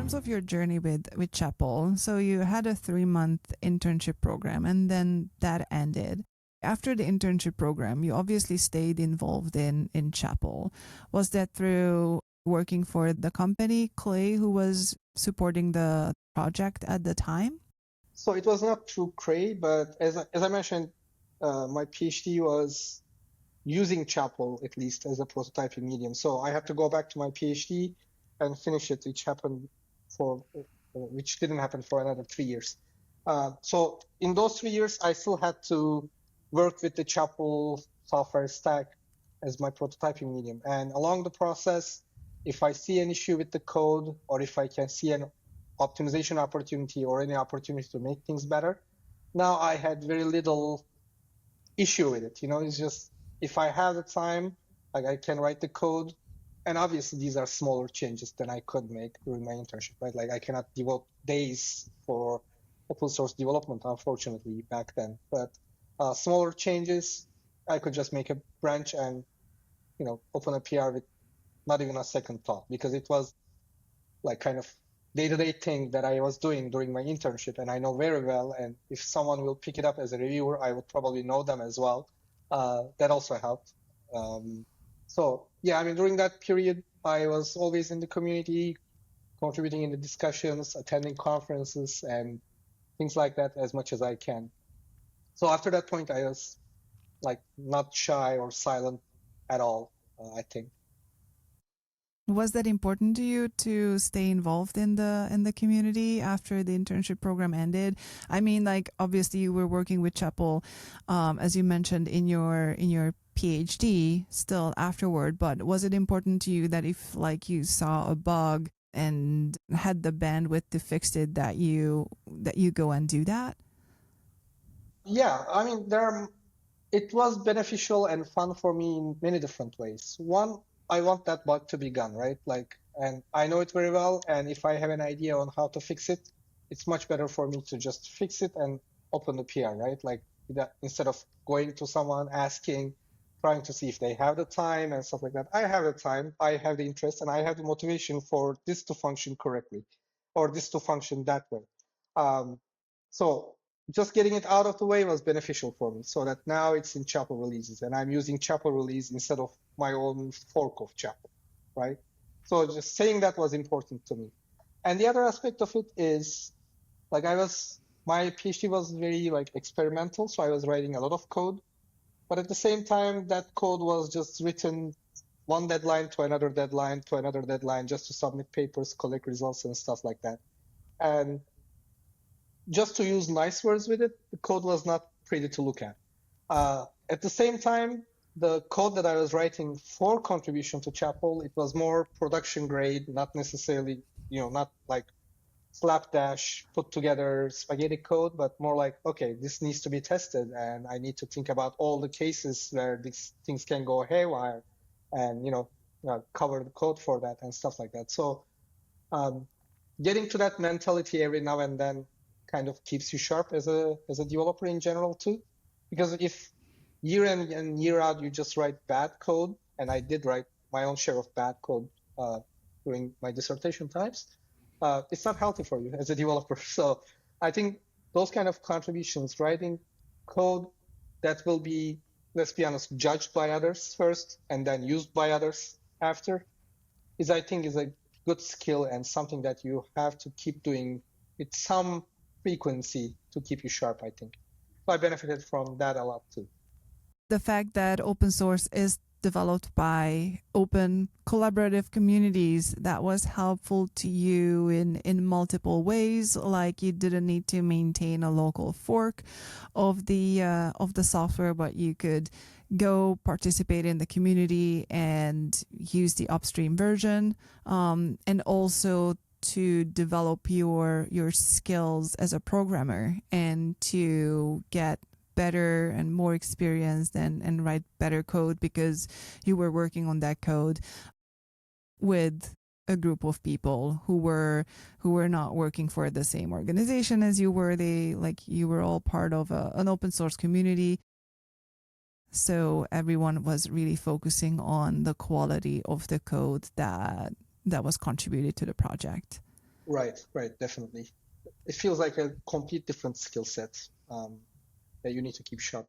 terms of your journey with Chapel, so you had a 3-month internship program and then that ended. After the internship program, you obviously stayed involved in Chapel. Was that through working for the company, Clay, who was supporting the project at the time? So it was not through Cray, but as I mentioned, my PhD was using Chapel at least as a prototyping medium. So I had to go back to my PhD and finish it, which didn't happen for another 3 years. So in those 3 years, I still had to work with the Chapel software stack as my prototyping medium. And along the process, if I see an issue with the code, or if I can see an optimization opportunity or any opportunity to make things better, now I had very little issue with it. It's just, if I have the time, like I can write the code. And obviously these are smaller changes than I could make during my internship, right? Like I cannot devote days for open source development, unfortunately, back then. But smaller changes, I could just make a branch and, open a PR with not even a second thought, because it was like kind of day-to-day thing that I was doing during my internship, and I know very well. And if someone will pick it up as a reviewer, I would probably know them as well. That also helped. So yeah, during that period, I was always in the community, contributing in the discussions, attending conferences, and things like that as much as I can. So after that point, I was like not shy or silent at all, I think. Was that important to you to stay involved in the community after the internship program ended? Like obviously you were working with Chapel, as you mentioned in your PhD still afterward, but was it important to you that if like you saw a bug and had the bandwidth to fix it, that you go and do that? Yeah, it was beneficial and fun for me in many different ways. One, I want that bug to be gone, right? And I know it very well. And if I have an idea on how to fix it, it's much better for me to just fix it and open the PR, right? Like instead of going to someone asking, trying to see if they have the time and stuff like that. I have the time, I have the interest, and I have the motivation for this to function correctly, or this to function that way. So just getting it out of the way was beneficial for me, so that now it's in Chapel releases, and I'm using Chapel release instead of my own fork of Chapel, right? So just saying that was important to me. And the other aspect of it is, my PhD was very experimental, so I was writing a lot of code, but at the same time, that code was just written one deadline to another deadline to another deadline, just to submit papers, collect results, and stuff like that. And just to use nice words with it, the code was not pretty to look at. At the same time, the code that I was writing for contribution to Chapel, it was more production grade, not necessarily, not like slapdash, put together spaghetti code, but more like, okay, this needs to be tested, and I need to think about all the cases where these things can go haywire, and cover the code for that and stuff like that. So getting to that mentality every now and then kind of keeps you sharp as a developer in general too, because if year in and year out you just write bad code, and I did write my own share of bad code during my dissertation times, it's not healthy for you as a developer. So I think those kind of contributions, writing code that will be, let's be honest, judged by others first and then used by others after, I think is a good skill and something that you have to keep doing with some frequency to keep you sharp, I think. So I benefited from that a lot too. The fact that open source is developed by open collaborative communities, that was helpful to you in multiple ways. Like you didn't need to maintain a local fork of the software, but you could go participate in the community and use the upstream version, and also to develop your skills as a programmer and to get better and more experienced and write better code because you were working on that code with a group of people who were not working for the same organization as you were. You were all part of an open source community. So everyone was really focusing on the quality of the code that was contributed to the project. Right, definitely. It feels like a complete different skill set that you need to keep sharp.